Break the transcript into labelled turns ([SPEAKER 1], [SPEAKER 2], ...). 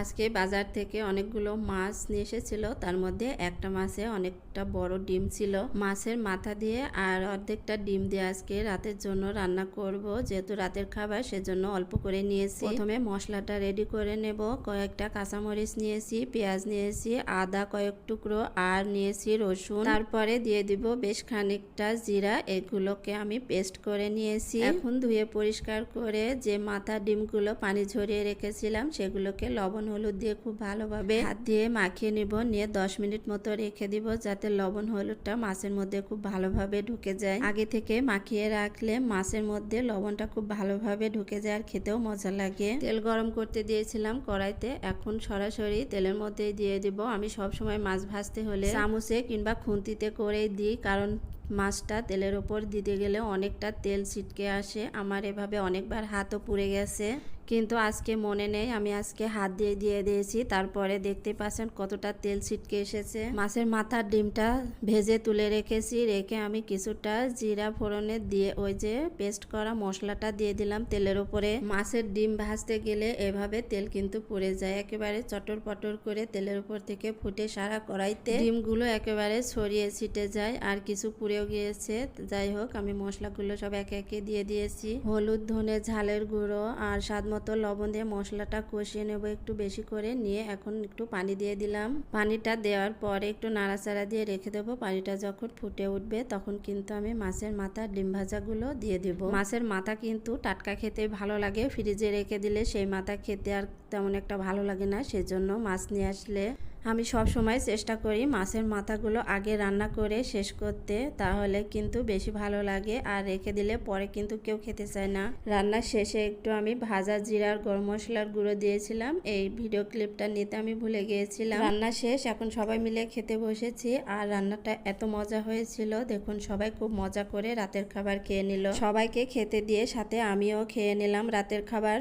[SPEAKER 1] আজকে বাজার থেকে অনেকগুলো মাছ নিয়ে এসেছিল। তার মধ্যে একটা মাছে অনেকটা বড় ডিম ছিল। মাছের মাথা দিয়ে আর অর্ধেকটা ডিম দিয়ে আজকে রাতের জন্য রান্না করব। যেহেতু রাতের খাবার সেজন্য অল্প করে নিয়েছি। প্রথমে মশলাটা রেডি করে নেব। কয়েকটা কাঁচামরিচ নিয়েছি, পেঁয়াজ নিয়েছি, আদা কয়েক টুকরো আর নিয়েছি রসুন। তারপরে দিয়ে দিব বেশ খানিকটা জিরা। এগুলোকে আমি পেস্ট করে নিয়েছি। এখন ধুয়ে পরিষ্কার করে যে মাথা ডিমগুলো পানি ঝরিয়ে রেখেছিলাম সেগুলোকে লবণ হলুদ দিয়ে খুব ভালোভাবে হাত দিয়ে মাখিয়ে নিব। নিয়ে 10 মিনিট মতো রেখে দিব যাতে লবণ হলুদটা মাছের মধ্যে খুব ভালোভাবে ঢুকে যায়। আগে থেকে মাখিয়ে রাখলে মাছের মধ্যে লবণটা খুব ভালোভাবে ঢুকে যায় আর খেতেও মজা লাগে। তেল গরম করতে দিয়েছিলাম কড়াইতে, এখন সরাসরি তেলের মধ্যেই দিয়ে দিব। আমি সব সময় মাছ ভাজতে হলে চামচে কিংবা খুন্তিতে করেই দিই, কারণ মাছটা তেলের ওপর দিতে গেলে অনেকটা তেল ছিটকে আসে। আমার এভাবে অনেকবার হাতও পুড়ে গেছে, কিন্তু আজকে মনে নেই, আমি আজকে হাত দিয়ে দিয়েছি। তারপরে দেখতে পাচ্ছেন কতটা তেল ছিটকে এসেছে। মাছের মাথার ডিমটা ভেজে তুলে রেখেছি। রেখে আমি কিছুটা জিরা ফোড়নে দিয়ে ওই যে পেস্ট করা মশলাটা দিয়ে দিলাম তেলের উপরে। মাছের ডিম ভাজতে গেলে এভাবে তেল কিন্তু পুড়ে যায়, একেবারে চটর পটর করে তেলের উপর থেকে ফুটে সারা কড়াইতে ডিমগুলো একেবারে ছড়িয়ে ছিটে যায় আর কিছু পুড়েও গিয়েছে। যাই হোক, আমি মশলাগুলো সব একে একে দিয়ে দিয়েছি। হলুদ, ধনে, ঝালের গুঁড়ো আর স্বাদ মতো লবণ দিয়ে মশলাটা কষিয়ে নেব একটু বেশি করে। নিয়ে এখন একটু পানি দিয়ে দিলাম। পানিটা দেওয়ার পরে একটু নাড়াচাড়া দিয়ে রেখে দেবো। পানিটা যখন ফুটে উঠবে তখন কিন্তু আমি মাছের মাথা ডিম ভাজাগুলো দিয়ে দেব। মাছের মাথা কিন্তু টাটকা খেতে ভালো লাগে, ফ্রিজে রেখে দিলে সেই মাথা খেতে আর তেমন একটা ভালো লাগে না। সেজন্য মাছ নিয়ে আসলে আমি সব সময় চেষ্টা করি মাছের মাথাগুলো আগে রান্না করে শেষ করতে, তাহলে কিন্তু বেশি ভালো লাগে। আর রেখে দিলে পরে কিন্তু কেউ খেতে চায় না। রান্নার শেষে একটু আমি ভাজা জিরার গরম মশলার গুঁড়ো দিয়েছিলাম, এই ভিডিও ক্লিপটা নিতে আমি ভুলে গিয়েছিলাম। রান্না শেষ, এখন সবাই মিলে খেতে বসেছি। আর রান্নাটা এত মজা হয়েছিল, দেখুন সবাই খুব মজা করে রাতের খাবার খেয়ে নিল। সবাইকে খেতে দিয়ে সাথে আমিও খেয়ে নিলাম রাতের খাবার।